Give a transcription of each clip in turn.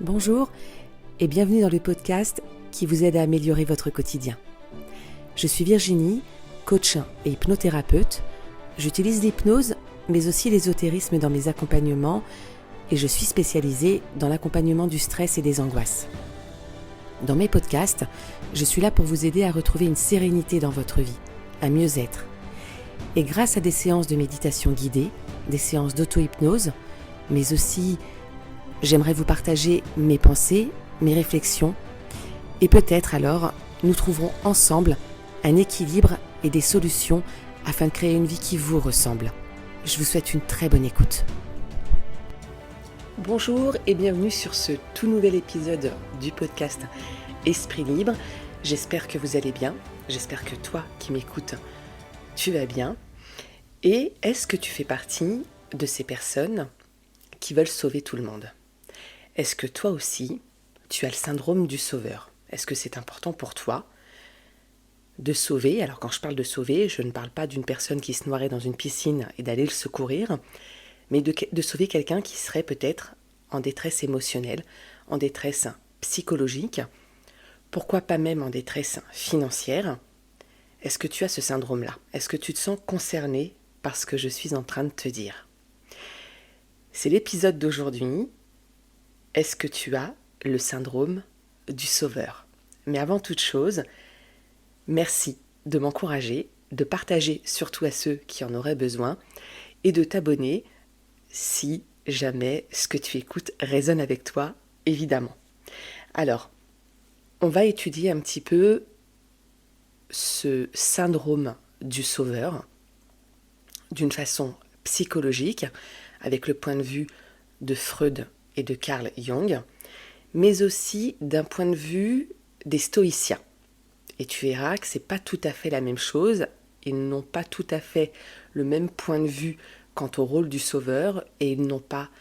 Bonjour et bienvenue dans le podcast qui vous aide à améliorer votre quotidien. Je suis Virginie, coach et hypnothérapeute. J'utilise l'hypnose mais aussi l'ésotérisme dans mes accompagnements et je suis spécialisée dans l'accompagnement du stress et des angoisses. Dans mes podcasts, je suis là pour vous aider à retrouver une sérénité dans votre vie, un mieux-être. Et grâce à des séances de méditation guidée, des séances d'auto-hypnose, mais aussi j'aimerais vous partager mes pensées, mes réflexions, et peut-être alors nous trouverons ensemble un équilibre et des solutions afin de créer une vie qui vous ressemble. Je vous souhaite une très bonne écoute. Bonjour et bienvenue sur ce tout nouvel épisode du podcast Esprit Libre. J'espère que vous allez bien, j'espère que toi qui m'écoutes, tu vas bien. Et est-ce que tu fais partie de ces personnes qui veulent sauver tout le monde ? Est-ce que toi aussi, tu as le syndrome du sauveur ? Est-ce que c'est important pour toi de sauver ? Alors quand je parle de sauver, je ne parle pas d'une personne qui se noierait dans une piscine et d'aller le secourir, mais de sauver quelqu'un qui serait peut-être en détresse émotionnelle, en détresse psychologique, pourquoi pas même en détresse financière ? Est-ce que tu as ce syndrome-là ? Est-ce que tu te sens concerné par ce que je suis en train de te dire ? C'est l'épisode d'aujourd'hui. Est-ce que tu as le syndrome du sauveur ? Mais avant toute chose, merci de m'encourager, de partager surtout à ceux qui en auraient besoin et de t'abonner si jamais ce que tu écoutes résonne avec toi, évidemment. Alors, on va étudier un petit peu ce syndrome du sauveur d'une façon psychologique, avec le point de vue de Freud et de Carl Jung, mais aussi d'un point de vue des stoïciens. Et tu verras que ce n'est pas tout à fait la même chose, ils n'ont pas tout à fait le même point de vue quant au rôle du sauveur, et ils n'ont pas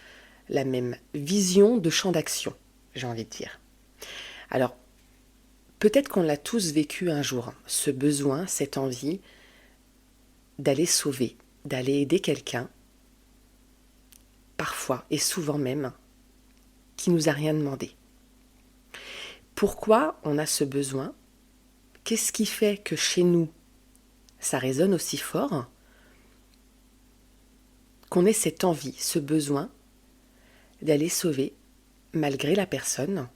la même vision de champ d'action, j'ai envie de dire. Alors, peut-être qu'on l'a tous vécu un jour, ce besoin, cette envie d'aller sauver, d'aller aider quelqu'un, parfois et souvent même, qui nous a rien demandé. Pourquoi on a ce besoin ? Qu'est-ce qui fait que chez nous, ça résonne aussi fort ? Qu'on ait cette envie, ce besoin d'aller sauver, malgré la personne,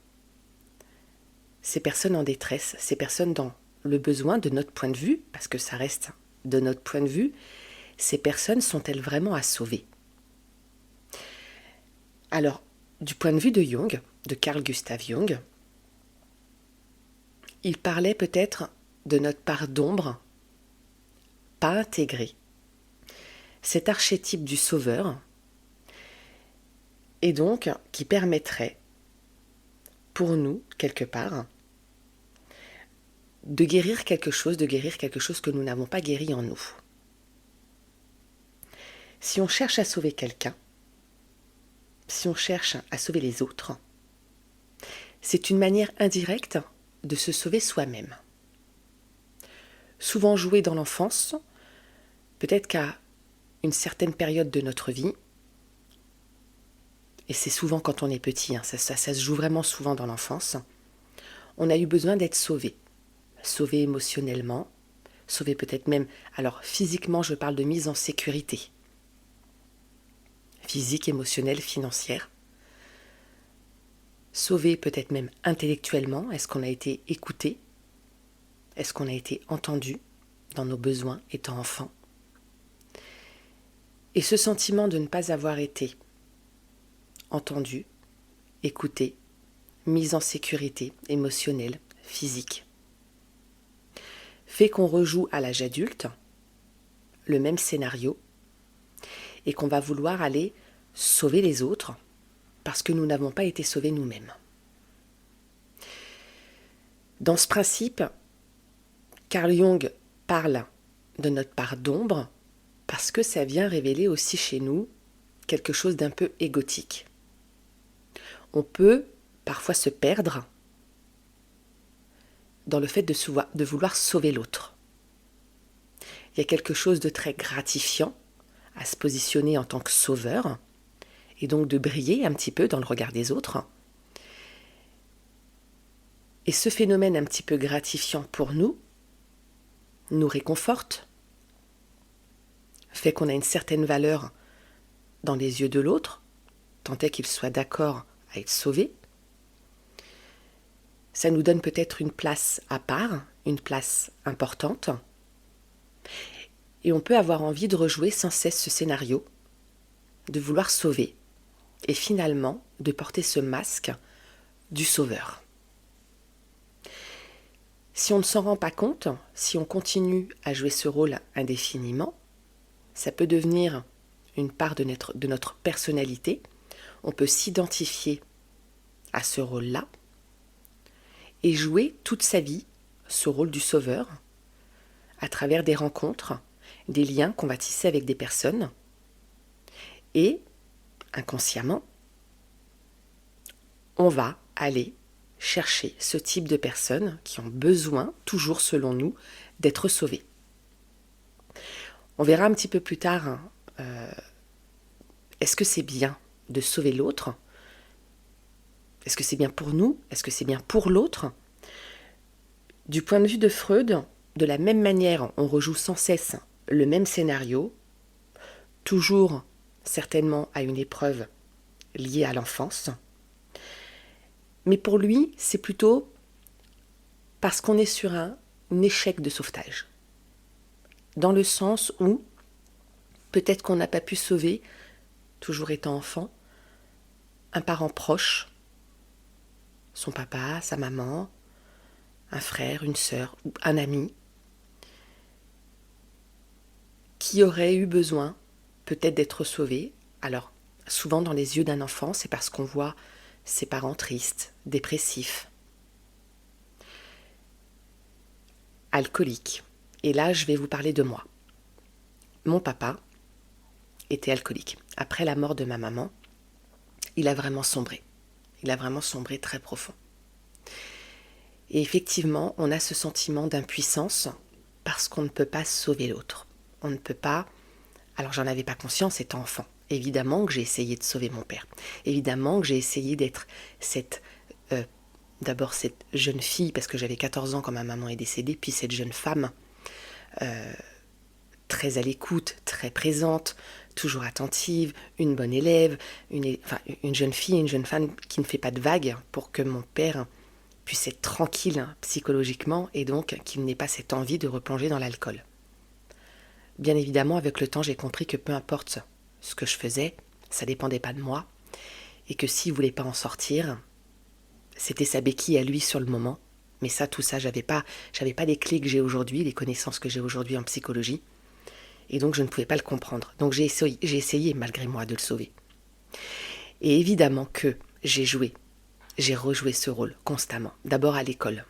ces personnes en détresse, ces personnes dans le besoin de notre point de vue, parce que ça reste de notre point de vue, ces personnes sont-elles vraiment à sauver ? Alors, du point de vue de Jung, de Carl Gustav Jung, il parlait peut-être de notre part d'ombre, pas intégrée. Cet archétype du sauveur, et donc qui permettrait, pour nous, quelque part, de guérir quelque chose que nous n'avons pas guéri en nous. Si on cherche à sauver quelqu'un, si on cherche à sauver les autres, c'est une manière indirecte de se sauver soi-même. Souvent joué dans l'enfance, peut-être qu'à une certaine période de notre vie, et c'est souvent quand on est petit, ça se joue vraiment souvent dans l'enfance, on a eu besoin d'être sauvé. Sauvé émotionnellement, sauvé peut-être même, alors physiquement je parle de mise en sécurité. Physique, émotionnelle, financière. Sauvé peut-être même intellectuellement, est-ce qu'on a été écouté ? Est-ce qu'on a été entendu dans nos besoins étant enfant ? Et ce sentiment de ne pas avoir été entendu, écouté, mise en sécurité émotionnelle, physique, fait qu'on rejoue à l'âge adulte le même scénario et qu'on va vouloir aller sauver les autres parce que nous n'avons pas été sauvés nous-mêmes. Dans ce principe, Carl Jung parle de notre part d'ombre parce que ça vient révéler aussi chez nous quelque chose d'un peu égotique. On peut parfois se perdre dans le fait de vouloir sauver l'autre. Il y a quelque chose de très gratifiant à se positionner en tant que sauveur et donc de briller un petit peu dans le regard des autres Et ce phénomène un petit peu gratifiant pour nous réconforte, fait qu'on a une certaine valeur dans les yeux de l'autre, tant est qu'il soit d'accord à être sauvé. Ça nous donne peut-être une place à part, une place importante. Et on peut avoir envie de rejouer sans cesse ce scénario, de vouloir sauver, et finalement de porter ce masque du sauveur. Si on ne s'en rend pas compte, si on continue à jouer ce rôle indéfiniment, ça peut devenir une part de notre personnalité. On peut s'identifier à ce rôle-là et jouer toute sa vie ce rôle du sauveur à travers des rencontres, des liens qu'on va tisser avec des personnes. Et inconsciemment, on va aller chercher ce type de personnes qui ont besoin, toujours selon nous, d'être sauvées. On verra un petit peu plus tard, est-ce que c'est bien de sauver l'autre ? Est-ce que c'est bien pour nous ? Est-ce que c'est bien pour l'autre ? Du point de vue de Freud, de la même manière, on rejoue sans cesse le même scénario, toujours certainement à une épreuve liée à l'enfance. Mais pour lui, c'est plutôt parce qu'on est sur un échec de sauvetage. Dans le sens où peut-être qu'on n'a pas pu sauver, toujours étant enfant, un parent proche, son papa, sa maman, un frère, une sœur ou un ami, qui aurait eu besoin peut-être d'être sauvé. Alors, souvent dans les yeux d'un enfant, c'est parce qu'on voit ses parents tristes, dépressifs, alcooliques. Et là, je vais vous parler de moi. Mon papa était alcoolique. Après la mort de ma maman, il a vraiment sombré. Il a vraiment sombré très profond. Et effectivement, on a ce sentiment d'impuissance parce qu'on ne peut pas sauver l'autre. On ne peut pas... Alors, j'en avais pas conscience étant enfant. Évidemment que j'ai essayé de sauver mon père. Évidemment que j'ai essayé d'être d'abord cette jeune fille, parce que j'avais 14 ans quand ma maman est décédée, puis cette jeune femme très à l'écoute, très présente, toujours attentive, une bonne élève, une jeune fille, une jeune femme qui ne fait pas de vagues pour que mon père puisse être tranquille psychologiquement et donc qu'il n'ait pas cette envie de replonger dans l'alcool. Bien évidemment, avec le temps, j'ai compris que peu importe ce que je faisais, ça ne dépendait pas de moi et que s'il ne voulait pas en sortir, c'était sa béquille à lui sur le moment. Mais ça, tout ça, j'avais pas les clés que j'ai aujourd'hui, les connaissances que j'ai aujourd'hui en psychologie. Et donc, je ne pouvais pas le comprendre. Donc, j'ai essayé, malgré moi, de le sauver. Et évidemment que j'ai rejoué ce rôle constamment. D'abord à l'école.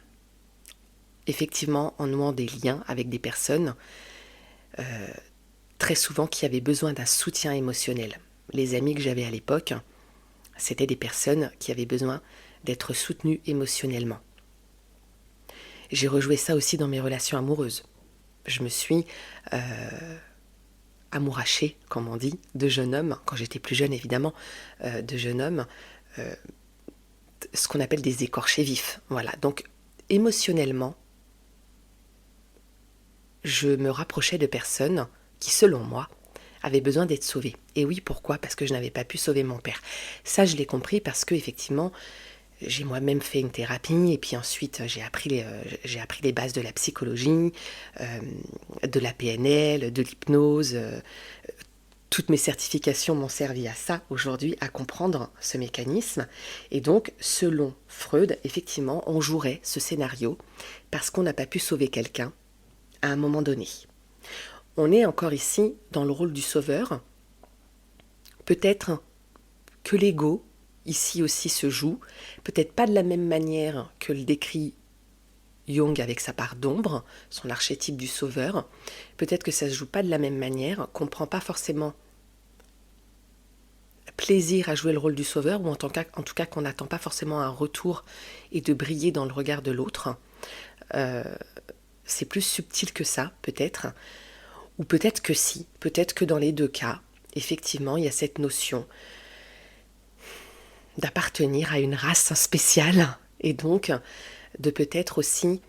Effectivement, en nouant des liens avec des personnes, très souvent qui avaient besoin d'un soutien émotionnel. Les amis que j'avais à l'époque, c'était des personnes qui avaient besoin d'être soutenues émotionnellement. J'ai rejoué ça aussi dans mes relations amoureuses. Je me suis amourachée, comme on dit, de jeunes hommes, quand j'étais plus jeune évidemment, de jeunes hommes, ce qu'on appelle des écorchés vifs. Voilà, donc émotionnellement, je me rapprochais de personnes qui, selon moi, avaient besoin d'être sauvées. Et oui, pourquoi ? Parce que je n'avais pas pu sauver mon père. Ça, je l'ai compris parce que, effectivement, j'ai moi-même fait une thérapie et puis ensuite j'ai appris les bases de la psychologie, de la PNL, de l'hypnose. Toutes mes certifications m'ont servi à ça aujourd'hui, à comprendre ce mécanisme. Et donc, selon Freud, effectivement, on jouerait ce scénario parce qu'on n'a pas pu sauver quelqu'un à un moment donné. On est encore ici dans le rôle du sauveur. Peut-être que l'ego ici aussi se joue, peut-être pas de la même manière que le décrit Jung avec sa part d'ombre, son archétype du sauveur. Peut-être que ça se joue pas de la même manière, qu'on prend pas forcément plaisir à jouer le rôle du sauveur, ou en tout cas qu'on n'attend pas forcément un retour et de briller dans le regard de l'autre. C'est plus subtil que ça, peut-être. Ou peut-être que si, peut-être que dans les deux cas, effectivement, il y a cette notion d'appartenir à une race spéciale et donc de peut-être aussi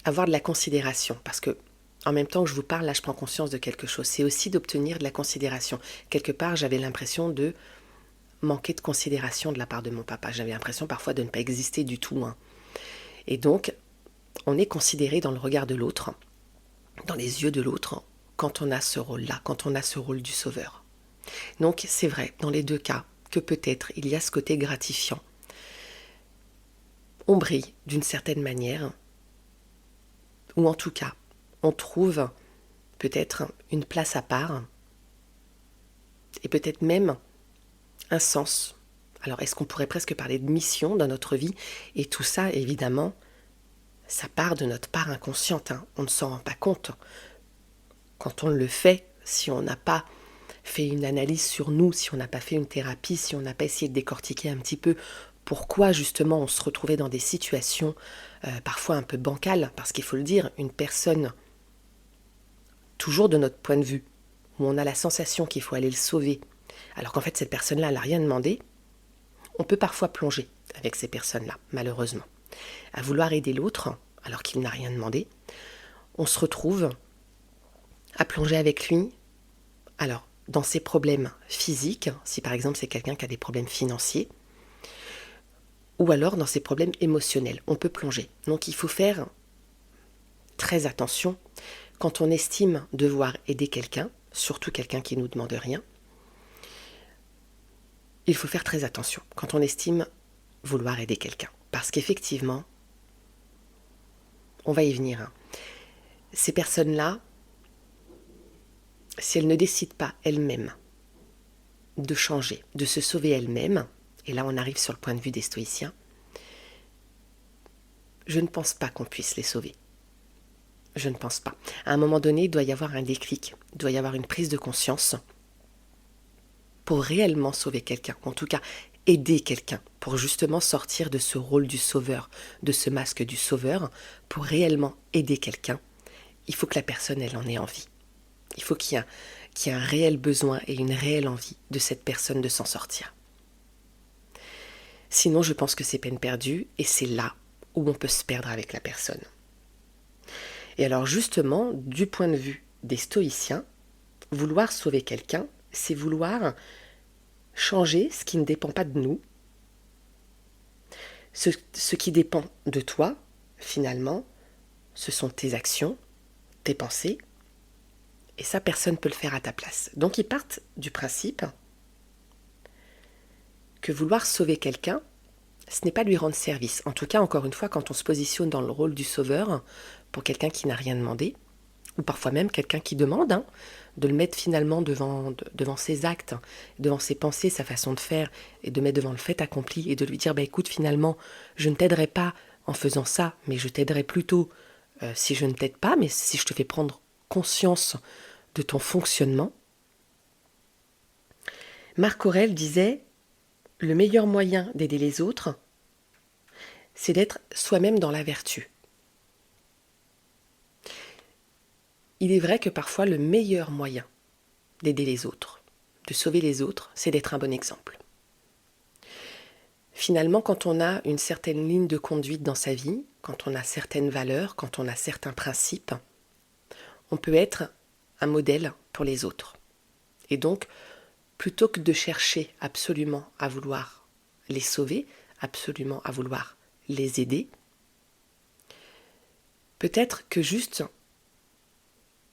avoir de la considération. Parce que en même temps que je vous parle, là je prends conscience de quelque chose. C'est aussi d'obtenir de la considération. Quelque part, j'avais l'impression de manquer de considération de la part de mon papa. J'avais l'impression parfois de ne pas exister du tout. Et donc, on est considéré dans le regard de l'autre, dans les yeux de l'autre, quand on a ce rôle-là, quand on a ce rôle du sauveur. Donc, c'est vrai, dans les deux cas, que peut-être il y a ce côté gratifiant. On brille d'une certaine manière, ou en tout cas, on trouve peut-être une place à part, et peut-être même un sens. Alors, est-ce qu'on pourrait presque parler de mission dans notre vie? Et tout ça, évidemment, ça part de notre part inconsciente. On ne s'en rend pas compte. Quand on le fait, si on n'a pas fait une analyse sur nous, si on n'a pas fait une thérapie, si on n'a pas essayé de décortiquer un petit peu pourquoi justement on se retrouvait dans des situations parfois un peu bancales, parce qu'il faut le dire, une personne, toujours de notre point de vue, où on a la sensation qu'il faut aller le sauver, alors qu'en fait cette personne-là, elle n'a rien demandé, on peut parfois plonger avec ces personnes-là, malheureusement. À vouloir aider l'autre, alors qu'il n'a rien demandé, on se retrouve à plonger avec lui, alors dans ses problèmes physiques, si par exemple c'est quelqu'un qui a des problèmes financiers, ou alors dans ses problèmes émotionnels, on peut plonger. Donc il faut faire très attention quand on estime devoir aider quelqu'un, surtout quelqu'un qui ne nous demande rien. Il faut faire très attention quand on estime vouloir aider quelqu'un. Parce qu'effectivement, on va y venir. Ces personnes-là, si elles ne décident pas elles-mêmes de changer, de se sauver elles-mêmes, et là on arrive sur le point de vue des stoïciens, je ne pense pas qu'on puisse les sauver. Je ne pense pas. À un moment donné, il doit y avoir un déclic, il doit y avoir une prise de conscience pour réellement sauver quelqu'un, en tout cas aider quelqu'un, pour justement sortir de ce rôle du sauveur, de ce masque du sauveur, pour réellement aider quelqu'un. Il faut que la personne, elle en ait envie. Il faut qu'il y ait un réel besoin et une réelle envie de cette personne de s'en sortir. Sinon, je pense que c'est peine perdue et c'est là où on peut se perdre avec la personne. Et alors justement, du point de vue des stoïciens, vouloir sauver quelqu'un, c'est vouloir changer ce qui ne dépend pas de nous. Ce qui dépend de toi, finalement, ce sont tes actions, tes pensées, et ça, personne ne peut le faire à ta place. Donc ils partent du principe que vouloir sauver quelqu'un, ce n'est pas lui rendre service. En tout cas, encore une fois, quand on se positionne dans le rôle du sauveur pour quelqu'un qui n'a rien demandé, ou parfois même quelqu'un qui demande, de le mettre finalement devant ses actes, devant ses pensées, sa façon de faire, et de mettre devant le fait accompli, et de lui dire, écoute, finalement, je ne t'aiderai pas en faisant ça, mais je t'aiderai plutôt si je ne t'aide pas, mais si je te fais prendre conscience de ton fonctionnement. Marc Aurèle disait, le meilleur moyen d'aider les autres, c'est d'être soi-même dans la vertu. Il est vrai que parfois le meilleur moyen d'aider les autres, de sauver les autres, c'est d'être un bon exemple. Finalement, quand on a une certaine ligne de conduite dans sa vie, quand on a certaines valeurs, quand on a certains principes, on peut être un modèle pour les autres. Et donc, plutôt que de chercher absolument à vouloir les sauver, absolument à vouloir les aider, peut-être que juste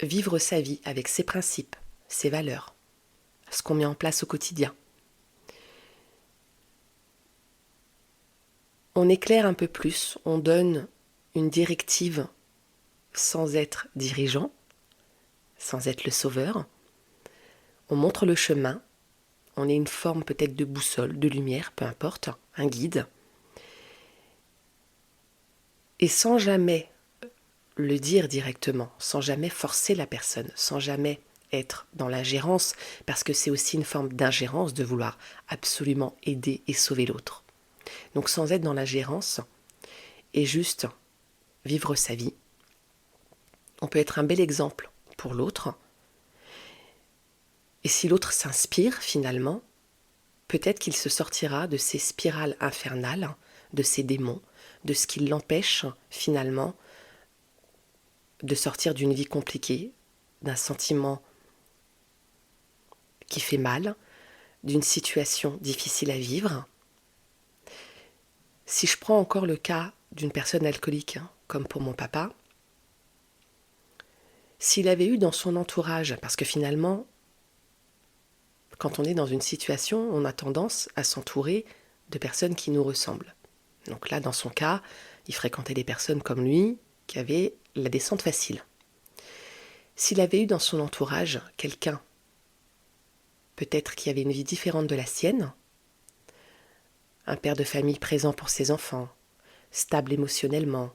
vivre sa vie avec ses principes, ses valeurs, ce qu'on met en place au quotidien. On éclaire un peu plus, on donne une directive sans être dirigeant, sans être le sauveur. On montre le chemin, on est une forme peut-être de boussole, de lumière, peu importe, un guide. Et sans jamais le dire directement, sans jamais forcer la personne, sans jamais être dans l'ingérence, parce que c'est aussi une forme d'ingérence de vouloir absolument aider et sauver l'autre. Donc sans être dans l'ingérence et juste vivre sa vie, on peut être un bel exemple pour l'autre. Et si l'autre s'inspire finalement, peut-être qu'il se sortira de ces spirales infernales, de ces démons, de ce qui l'empêche finalement de sortir d'une vie compliquée, d'un sentiment qui fait mal, d'une situation difficile à vivre. Si je prends encore le cas d'une personne alcoolique, comme pour mon papa, s'il avait eu dans son entourage, parce que finalement, quand on est dans une situation, on a tendance à s'entourer de personnes qui nous ressemblent. Donc là, dans son cas, il fréquentait des personnes comme lui, qui avaient la descente facile. S'il avait eu dans son entourage quelqu'un, peut-être qui avait une vie différente de la sienne, un père de famille présent pour ses enfants, stable émotionnellement,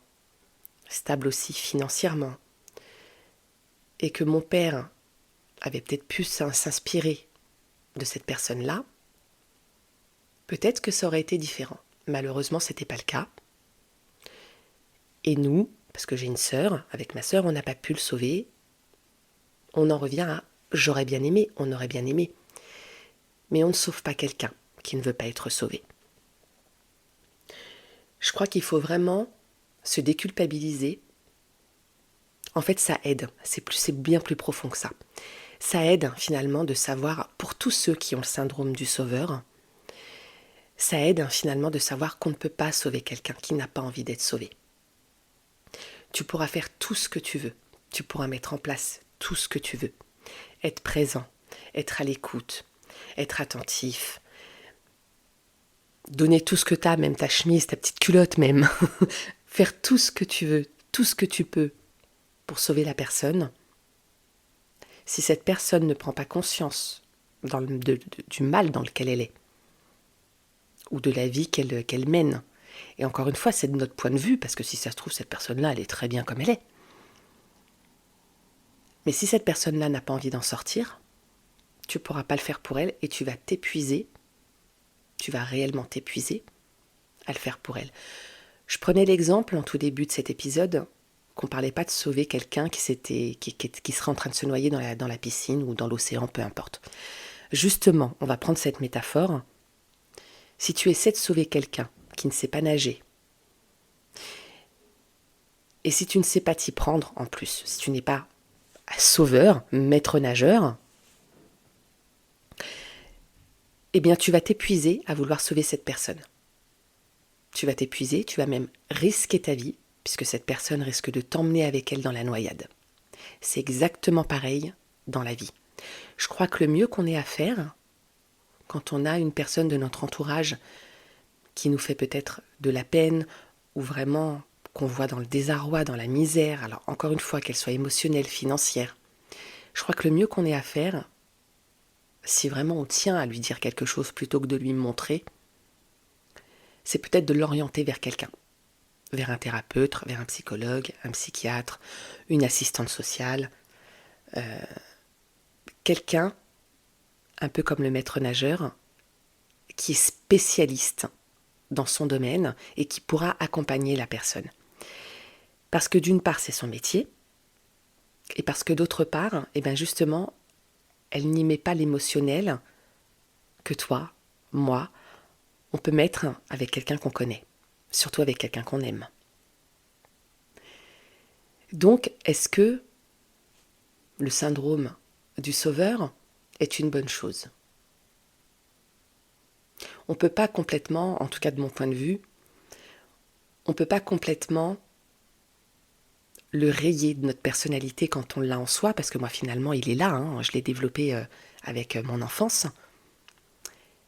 stable aussi financièrement, et que mon père avait peut-être pu s'inspirer de cette personne-là, peut-être que ça aurait été différent. Malheureusement, ce n'était pas le cas. Et nous, parce que j'ai une sœur, avec ma sœur, on n'a pas pu le sauver. On en revient à « j'aurais bien aimé », on aurait bien aimé. Mais on ne sauve pas quelqu'un qui ne veut pas être sauvé. Je crois qu'il faut vraiment se déculpabiliser. En fait, ça aide. C'est bien plus profond que ça. Ça aide finalement de savoir, pour tous ceux qui ont le syndrome du sauveur, ça aide finalement de savoir qu'on ne peut pas sauver quelqu'un qui n'a pas envie d'être sauvé. Tu pourras faire tout ce que tu veux. Tu pourras mettre en place tout ce que tu veux. Être présent, être à l'écoute, être attentif, donner tout ce que tu as, même ta chemise, ta petite culotte même. Faire tout ce que tu veux, tout ce que tu peux pour sauver la personne. Si cette personne ne prend pas conscience du mal dans lequel elle est, ou de la vie qu'elle mène, et encore une fois, c'est de notre point de vue, parce que si ça se trouve, cette personne-là, elle est très bien comme elle est. Mais si cette personne-là n'a pas envie d'en sortir, tu ne pourras pas le faire pour elle, et tu vas t'épuiser, tu vas réellement t'épuiser à le faire pour elle. Je prenais l'exemple, en tout début de cet épisode, qu'on ne parlait pas de sauver quelqu'un qui serait en train de se noyer dans la piscine ou dans l'océan, peu importe. Justement, on va prendre cette métaphore. Si tu essaies de sauver quelqu'un qui ne sait pas nager, et si tu ne sais pas t'y prendre en plus, si tu n'es pas sauveur, maître nageur, eh bien tu vas t'épuiser à vouloir sauver cette personne. Tu vas t'épuiser, tu vas même risquer ta vie, puisque cette personne risque de t'emmener avec elle dans la noyade. C'est exactement pareil dans la vie. Je crois que le mieux qu'on ait à faire, quand on a une personne de notre entourage qui nous fait peut-être de la peine, ou vraiment qu'on voit dans le désarroi, dans la misère, alors encore une fois, qu'elle soit émotionnelle, financière, je crois que le mieux qu'on ait à faire, si vraiment on tient à lui dire quelque chose plutôt que de lui montrer, c'est peut-être de l'orienter vers quelqu'un. Vers un thérapeute, vers un psychologue, un psychiatre, une assistante sociale, quelqu'un, un peu comme le maître nageur, qui est spécialiste dans son domaine et qui pourra accompagner la personne. Parce que d'une part, c'est son métier, et parce que d'autre part, justement, elle n'y met pas l'émotionnel que toi, moi, on peut mettre avec quelqu'un qu'on connaît, surtout avec quelqu'un qu'on aime. Donc, est-ce que le syndrome du sauveur est une bonne chose ? On ne peut pas complètement, en tout cas de mon point de vue, on ne peut pas complètement le rayer de notre personnalité quand on l'a en soi, parce que moi finalement il est là, je l'ai développé avec mon enfance.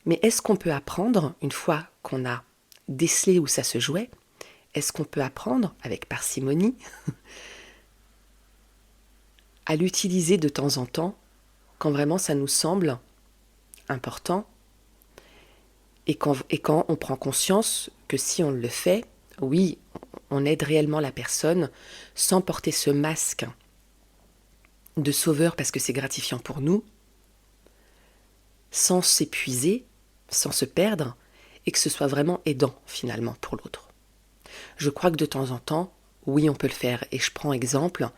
Mais est-ce qu'on peut apprendre, une fois qu'on a décelé où ça se jouait, est-ce qu'on peut apprendre, avec parcimonie, à l'utiliser de temps en temps, quand vraiment ça nous semble important, et quand on prend conscience que si on le fait, oui, on aide réellement la personne sans porter ce masque de sauveur parce que c'est gratifiant pour nous, sans s'épuiser, sans se perdre, et que ce soit vraiment aidant finalement pour l'autre. Je crois que de temps en temps, oui, on peut le faire. Et je prends exemple,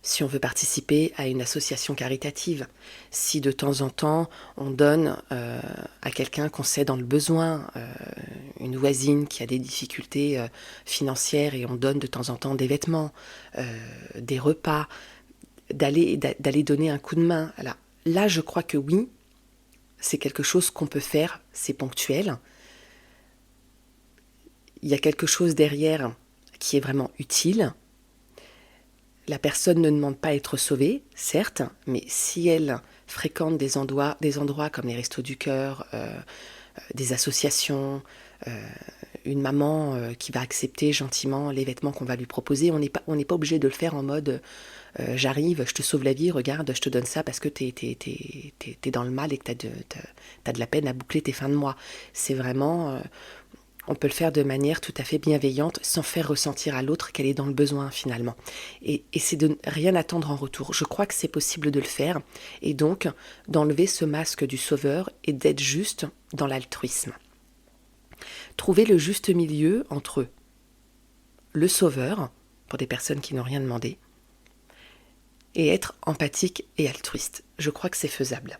si on veut participer à une association caritative, si de temps en temps on donne à quelqu'un qu'on sait dans le besoin une voisine qui a des difficultés financières et on donne de temps en temps des vêtements, des repas, d'aller donner un coup de main. Alors, là, je crois que oui, c'est quelque chose qu'on peut faire, c'est ponctuel. Il y a quelque chose derrière qui est vraiment utile. La personne ne demande pas à être sauvée, certes, mais si elle fréquente des endroits comme les Restos du Cœur, des associations, une maman qui va accepter gentiment les vêtements qu'on va lui proposer, on n'est pas obligé de le faire en mode j'arrive, je te sauve la vie, regarde, je te donne ça parce que t'es dans le mal et que t'as de la peine à boucler tes fins de mois. C'est vraiment... on peut le faire de manière tout à fait bienveillante sans faire ressentir à l'autre qu'elle est dans le besoin finalement. Et c'est de rien attendre en retour. Je crois que c'est possible de le faire et donc d'enlever ce masque du sauveur et d'être juste dans l'altruisme. Trouver le juste milieu entre le sauveur, pour des personnes qui n'ont rien demandé, et être empathique et altruiste. Je crois que c'est faisable.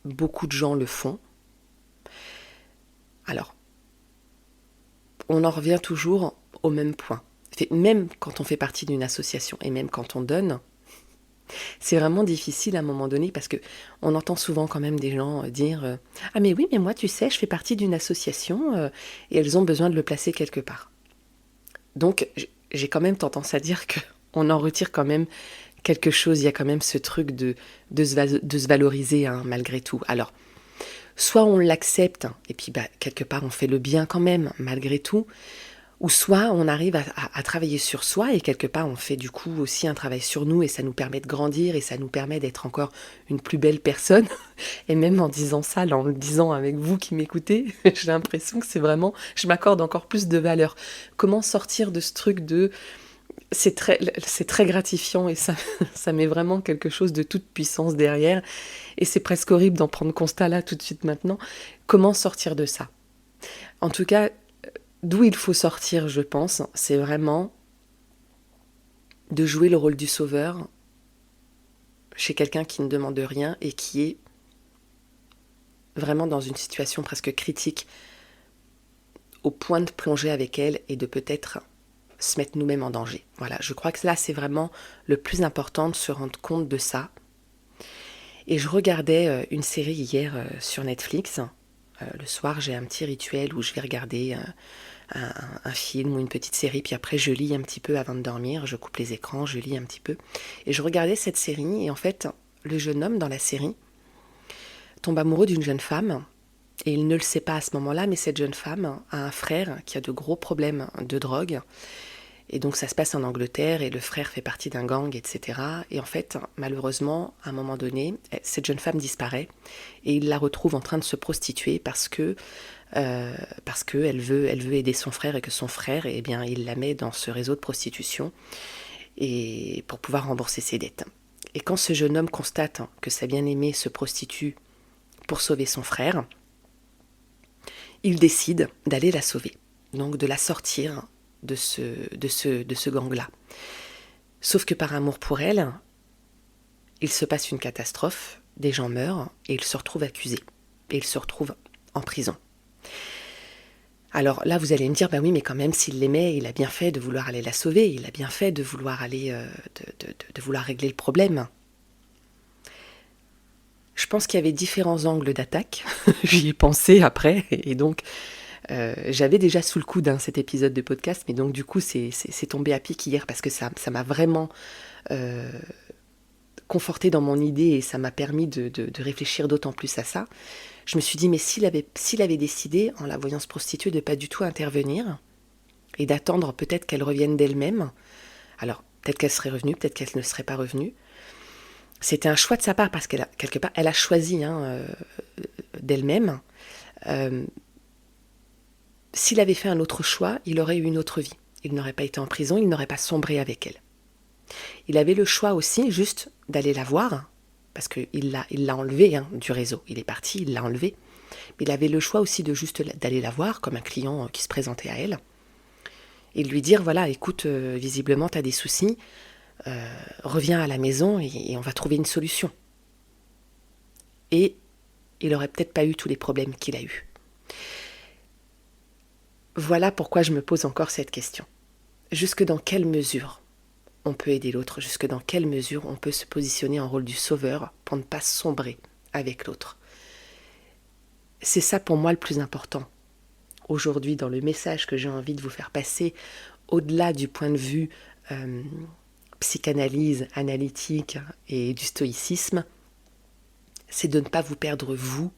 Beaucoup de gens le font. Alors, on en revient toujours au même point. Même quand on fait partie d'une association et même quand on donne, c'est vraiment difficile à un moment donné parce que on entend souvent quand même des gens dire « Ah mais oui, mais moi tu sais, je fais partie d'une association et elles ont besoin de le placer quelque part. » Donc j'ai quand même tendance à dire qu'on en retire quand même quelque chose. Il y a quand même ce truc de se valoriser malgré tout. Alors, soit on l'accepte et puis quelque part on fait le bien quand même malgré tout, ou soit on arrive à travailler sur soi et quelque part on fait du coup aussi un travail sur nous et ça nous permet de grandir et ça nous permet d'être encore une plus belle personne. Et même en disant ça, là, en le disant avec vous qui m'écoutez, j'ai l'impression que c'est vraiment, je m'accorde encore plus de valeur. Comment sortir de ce truc de... C'est très gratifiant et ça met vraiment quelque chose de toute puissance derrière. Et c'est presque horrible d'en prendre constat là tout de suite maintenant. Comment sortir de ça ? En tout cas, d'où il faut sortir, je pense, c'est vraiment de jouer le rôle du sauveur chez quelqu'un qui ne demande rien et qui est vraiment dans une situation presque critique, au point de plonger avec elle et de peut-être se mettre nous-mêmes en danger. Voilà, je crois que là, c'est vraiment le plus important de se rendre compte de ça. Et je regardais une série hier sur Netflix. Le soir, j'ai un petit rituel où je vais regarder un film ou une petite série, puis après je lis un petit peu avant de dormir, je coupe les écrans, je lis un petit peu. Et je regardais cette série, et en fait, le jeune homme dans la série tombe amoureux d'une jeune femme, et il ne le sait pas à ce moment-là, mais cette jeune femme a un frère qui a de gros problèmes de drogue, et donc ça se passe en Angleterre, et le frère fait partie d'un gang, etc. Et en fait, malheureusement, à un moment donné, cette jeune femme disparaît, et il la retrouve en train de se prostituer parce qu'elle veut aider son frère et que son frère, eh bien, il la met dans ce réseau de prostitution et pour pouvoir rembourser ses dettes. Et quand ce jeune homme constate que sa bien-aimée se prostitue pour sauver son frère, il décide d'aller la sauver, donc de la sortir de ce gang-là. Sauf que par amour pour elle, il se passe une catastrophe, des gens meurent et il se retrouve accusé. Et il se retrouve en prison. Alors là, vous allez me dire, bah oui, mais quand même, s'il l'aimait, il a bien fait de vouloir aller la sauver, il a bien fait de vouloir aller, de vouloir régler le problème. Je pense qu'il y avait différents angles d'attaque, j'y ai pensé après, et donc j'avais déjà sous le coude cet épisode de podcast, mais donc du coup, c'est tombé à pic hier, parce que ça m'a vraiment conforté dans mon idée, et ça m'a permis de réfléchir d'autant plus à ça. Je me suis dit, mais s'il avait décidé, en la voyant se prostituer, de pas du tout intervenir, et d'attendre peut-être qu'elle revienne d'elle-même, alors peut-être qu'elle serait revenue, peut-être qu'elle ne serait pas revenue. C'était un choix de sa part, parce qu'elle quelque part, elle a choisi d'elle-même. S'il avait fait un autre choix, il aurait eu une autre vie. Il n'aurait pas été en prison, il n'aurait pas sombré avec elle. Il avait le choix aussi, juste d'aller la voir, parce qu'il l'a enlevé du réseau. Il est parti, il l'a enlevé. Mais il avait le choix aussi de juste d'aller la voir, comme un client qui se présentait à elle, et lui dire, voilà, écoute, visiblement, tu as des soucis, reviens à la maison et on va trouver une solution. Et il n'aurait peut-être pas eu tous les problèmes qu'il a eus. Voilà pourquoi je me pose encore cette question. Jusque dans quelle mesure on peut aider l'autre? Jusque dans quelle mesure on peut se positionner en rôle du sauveur pour ne pas sombrer avec l'autre? C'est ça pour moi le plus important. Aujourd'hui, dans le message que j'ai envie de vous faire passer, au-delà du point de vue psychanalyse, analytique et du stoïcisme, c'est de ne pas vous perdre vous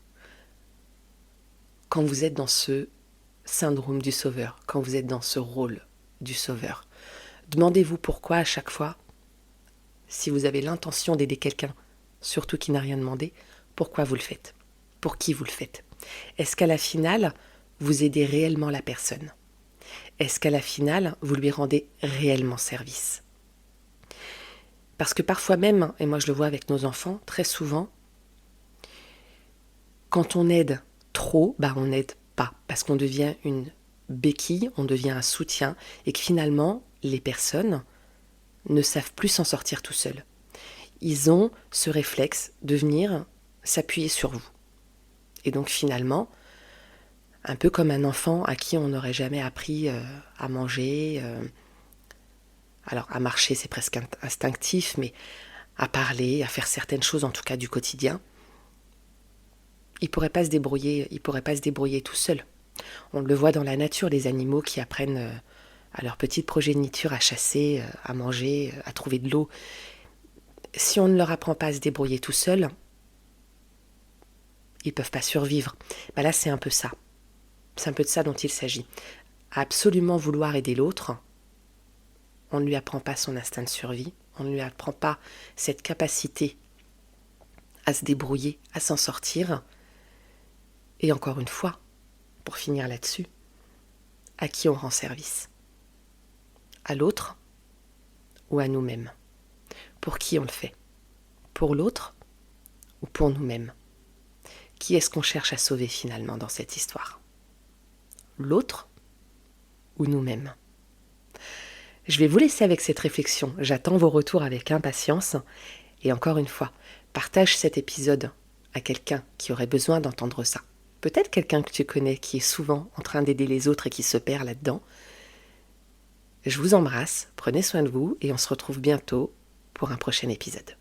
quand vous êtes dans ce syndrome du sauveur, quand vous êtes dans ce rôle du sauveur. Demandez-vous pourquoi à chaque fois, si vous avez l'intention d'aider quelqu'un, surtout qui n'a rien demandé, pourquoi vous le faites? Pour qui vous le faites? Est-ce qu'à la finale, vous aidez réellement la personne? Est-ce qu'à la finale, vous lui rendez réellement service? Parce que parfois même, et moi je le vois avec nos enfants, très souvent, quand on aide trop, on n'aide pas, parce qu'on devient une béquille, on devient un soutien, et que finalement, les personnes ne savent plus s'en sortir tout seuls. Ils ont ce réflexe de venir s'appuyer sur vous. Et donc finalement, un peu comme un enfant à qui on n'aurait jamais appris à manger, alors à marcher c'est presque instinctif, mais à parler, à faire certaines choses en tout cas du quotidien, il pourrait pas se débrouiller tout seul. On le voit dans la nature, les animaux qui apprennent à leur petite progéniture à chasser, à manger, à trouver de l'eau. Si on ne leur apprend pas à se débrouiller tout seul, ils ne peuvent pas survivre. Là, c'est un peu ça. C'est un peu de ça dont il s'agit. À absolument vouloir aider l'autre, on ne lui apprend pas son instinct de survie, on ne lui apprend pas cette capacité à se débrouiller, à s'en sortir. Et encore une fois, pour finir là-dessus, à qui on rend service? À l'autre ou à nous-mêmes? Pour qui on le fait? Pour l'autre ou pour nous-mêmes? Qui est-ce qu'on cherche à sauver finalement dans cette histoire? L'autre ou nous-mêmes? Je vais vous laisser avec cette réflexion. J'attends vos retours avec impatience. Et encore une fois, partage cet épisode à quelqu'un qui aurait besoin d'entendre ça. Peut-être quelqu'un que tu connais qui est souvent en train d'aider les autres et qui se perd là-dedans. Je vous embrasse, prenez soin de vous et on se retrouve bientôt pour un prochain épisode.